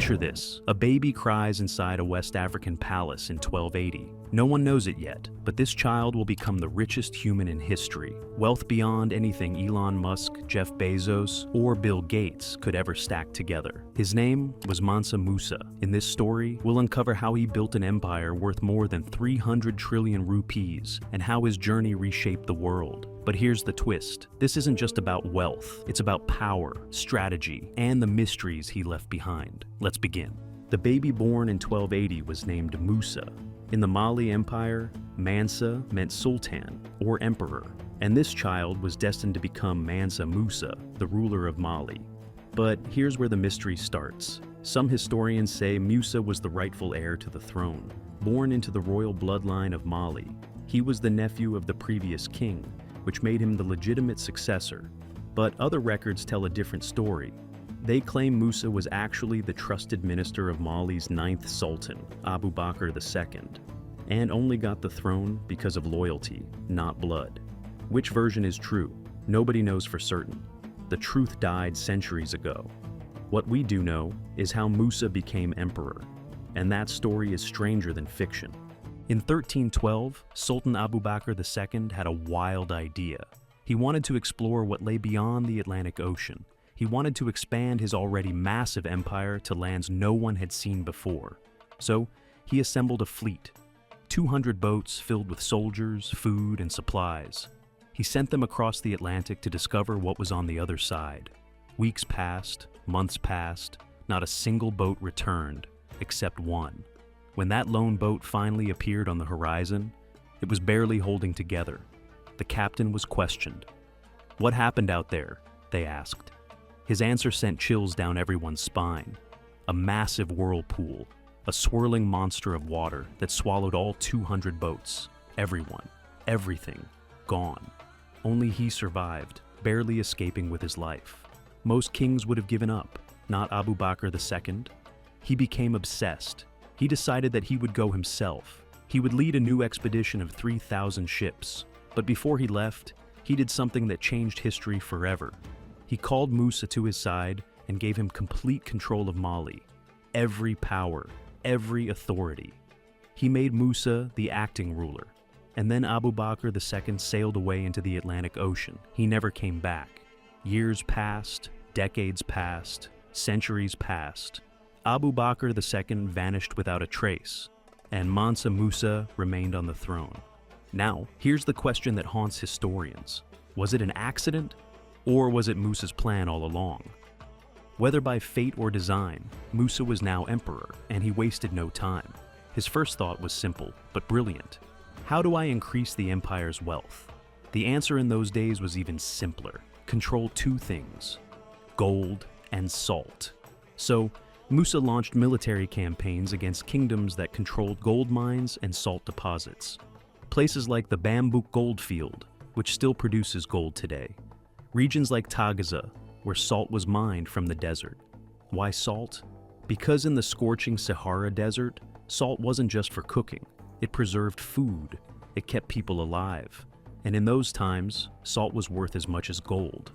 Picture this: a baby cries inside a West African palace in 1280. No one knows it yet, but this child will become the richest human in history. Wealth beyond anything Elon Musk, Jeff Bezos, or Bill Gates could ever stack together. His name was Mansa Musa. In this story, we'll uncover how he built an empire worth more than 300 trillion rupees and how his journey reshaped the world. But here's the twist. This isn't just about wealth. It's about power, strategy, and the mysteries he left behind. Let's begin. The baby born in 1280 was named Musa. In the Mali Empire, Mansa meant sultan or emperor, and this child was destined to become Mansa Musa, the ruler of Mali. But here's where the mystery starts. Some historians say Musa was the rightful heir to the throne. Born into the royal bloodline of Mali, he was the nephew of the previous king, which made him the legitimate successor. But other records tell a different story. They claim Musa was actually the trusted minister of Mali's 9th sultan, Abu Bakr II, and only got the throne because of loyalty, not blood. Which version is true? Nobody knows for certain. The truth died centuries ago. What we do know is how Musa became emperor, and that story is stranger than fiction. In 1312, Sultan Abu Bakr II had a wild idea. He wanted to explore what lay beyond the Atlantic Ocean. He wanted to expand his already massive empire to lands no one had seen before. So, he assembled a fleet, 200 boats filled with soldiers, food, and supplies. He sent them across the Atlantic to discover what was on the other side. Weeks passed, months passed, not a single boat returned, except one. When that lone boat finally appeared on the horizon, it was barely holding together. The captain was questioned. "What happened out there?" they asked. His answer sent chills down everyone's spine. A massive whirlpool, a swirling monster of water that swallowed all 200 boats. Everyone, everything, gone. Only he survived, barely escaping with his life. Most kings would have given up, not Abu Bakr II. He became obsessed. He decided that he would go himself. He would lead a new expedition of 3,000 ships. But before he left, he did something that changed history forever. He called Musa to his side and gave him complete control of Mali. Every power, every authority. He made Musa the acting ruler. And then Abu Bakr II sailed away into the Atlantic Ocean. He never came back. Years passed, decades passed, centuries passed. Abu Bakr II vanished without a trace, and Mansa Musa remained on the throne. Now, here's the question that haunts historians. Was it an accident, or was it Musa's plan all along? Whether by fate or design, Musa was now emperor, and he wasted no time. His first thought was simple, but brilliant. How do I increase the empire's wealth? The answer in those days was even simpler. Control two things: gold and salt. So, Musa launched military campaigns against kingdoms that controlled gold mines and salt deposits. Places like the Bambouk gold field, which still produces gold today. Regions like Tagaza, where salt was mined from the desert. Why salt? Because in the scorching Sahara Desert, salt wasn't just for cooking. It preserved food. It kept people alive. And in those times, salt was worth as much as gold.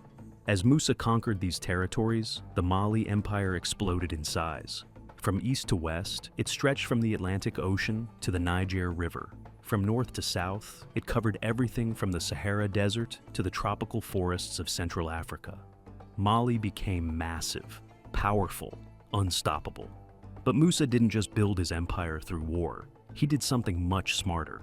As Musa conquered these territories, the Mali Empire exploded in size. From east to west, it stretched from the Atlantic Ocean to the Niger River. From north to south, it covered everything from the Sahara Desert to the tropical forests of Central Africa. Mali became massive, powerful, unstoppable. But Musa didn't just build his empire through war. He did something much smarter.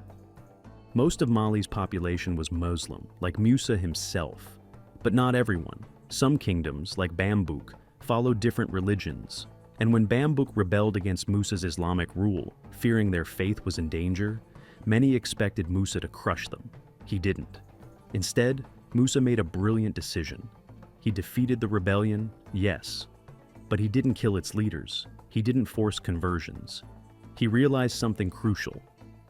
Most of Mali's population was Muslim, like Musa himself. But not everyone. Some kingdoms, like Bambouk, followed different religions. And when Bambouk rebelled against Musa's Islamic rule, fearing their faith was in danger, many expected Musa to crush them. He didn't. Instead, Musa made a brilliant decision. He defeated the rebellion, yes, but he didn't kill its leaders. He didn't force conversions. He realized something crucial.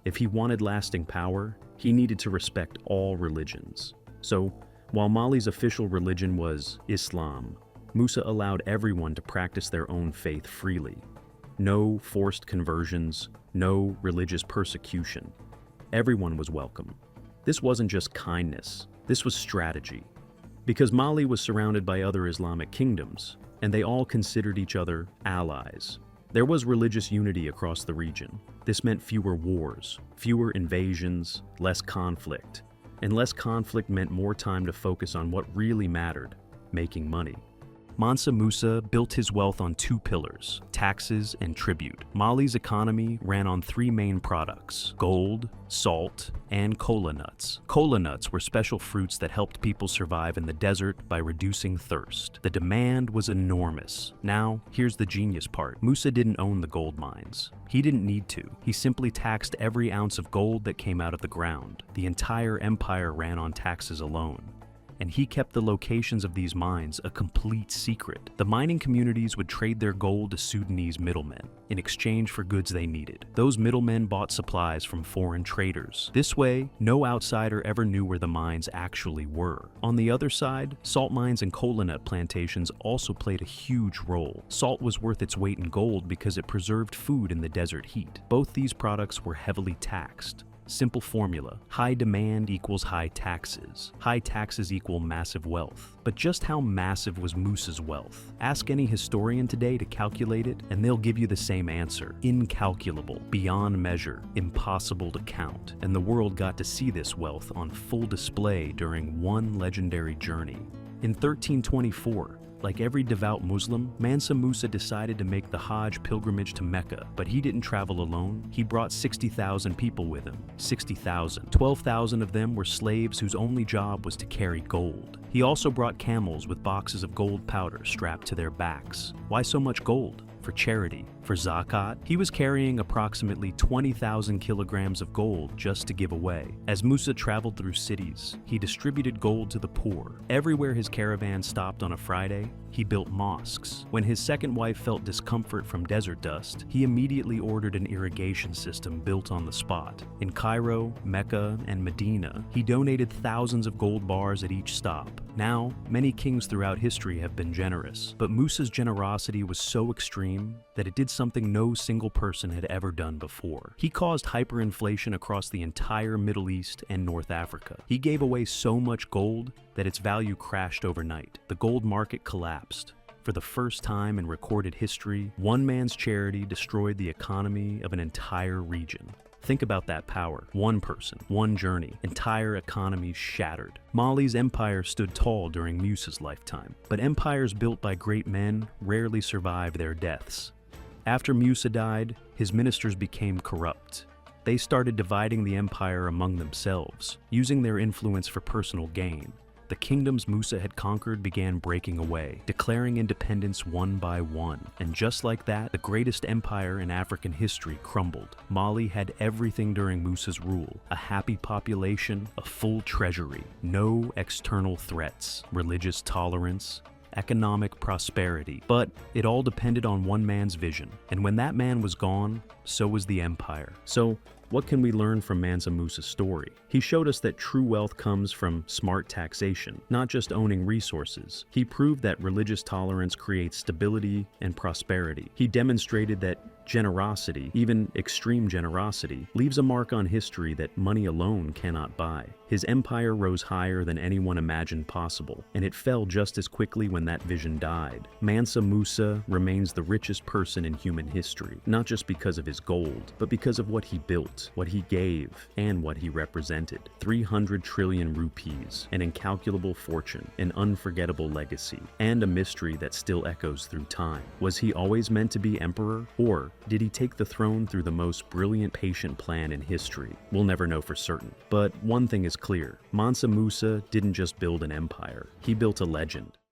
If he wanted lasting power, he needed to respect all religions. So, while Mali's official religion was Islam, Musa allowed everyone to practice their own faith freely. No forced conversions, no religious persecution. Everyone was welcome. This wasn't just kindness, this was strategy. Because Mali was surrounded by other Islamic kingdoms, and they all considered each other allies. There was religious unity across the region. This meant fewer wars, fewer invasions, less conflict. And less conflict meant more time to focus on what really mattered: making money. Mansa Musa built his wealth on two pillars: taxes and tribute. Mali's economy ran on three main products: gold, salt, and kola nuts. Kola nuts were special fruits that helped people survive in the desert by reducing thirst. The demand was enormous. Now, here's the genius part. Musa didn't own the gold mines. He didn't need to. He simply taxed every ounce of gold that came out of the ground. The entire empire ran on taxes alone. And he kept the locations of these mines a complete secret. The mining communities would trade their gold to Sudanese middlemen in exchange for goods they needed. Those middlemen bought supplies from foreign traders. This way, no outsider ever knew where the mines actually were. On the other side, salt mines and kola nut plantations also played a huge role. Salt was worth its weight in gold because it preserved food in the desert heat. Both these products were heavily taxed. Simple formula: high demand equals high taxes. High taxes equal massive wealth. But just how massive was Musa's wealth? Ask any historian today to calculate it, and they'll give you the same answer: incalculable, beyond measure, impossible to count. And the world got to see this wealth on full display during one legendary journey. In 1324, like every devout Muslim, Mansa Musa decided to make the Hajj pilgrimage to Mecca, but he didn't travel alone. He brought 60,000 people with him. 60,000. 12,000 of them were slaves whose only job was to carry gold. He also brought camels with boxes of gold powder strapped to their backs. Why so much gold? For charity, for zakat. He was carrying approximately 20,000 kilograms of gold just to give away. As Musa traveled through cities, he distributed gold to the poor. Everywhere his caravan stopped on a Friday, he built mosques. When his second wife felt discomfort from desert dust, he immediately ordered an irrigation system built on the spot. In Cairo, Mecca, and Medina, he donated thousands of gold bars at each stop. Now, many kings throughout history have been generous, but Musa's generosity was so extreme that it did something no single person had ever done before. He caused hyperinflation across the entire Middle East and North Africa. He gave away so much gold that its value crashed overnight. The gold market collapsed. For the first time in recorded history, one man's charity destroyed the economy of an entire region. Think about that power. One person, one journey, entire economies shattered. Mali's empire stood tall during Musa's lifetime, but empires built by great men rarely survive their deaths. After Musa died, his ministers became corrupt. They started dividing the empire among themselves, using their influence for personal gain. The kingdoms Musa had conquered began breaking away, declaring independence one by one. And just like that, the greatest empire in African history crumbled. Mali had everything during Musa's rule: a happy population, a full treasury, no external threats, religious tolerance, economic prosperity. But it all depended on one man's vision. And when that man was gone, so was the empire. So, what can we learn from Mansa Musa's story? He showed us that true wealth comes from smart taxation, not just owning resources. He proved that religious tolerance creates stability and prosperity. He demonstrated that generosity, even extreme generosity, leaves a mark on history that money alone cannot buy. His empire rose higher than anyone imagined possible, and it fell just as quickly when that vision died. Mansa Musa remains the richest person in human history, not just because of his gold, but because of what he built, what he gave, and what he represented. 300 trillion rupees, an incalculable fortune, an unforgettable legacy, and a mystery that still echoes through time. Was he always meant to be emperor, or did he take the throne through the most brilliant, patient plan in history? We'll never know for certain. But one thing is clear: Mansa Musa didn't just build an empire, he built a legend.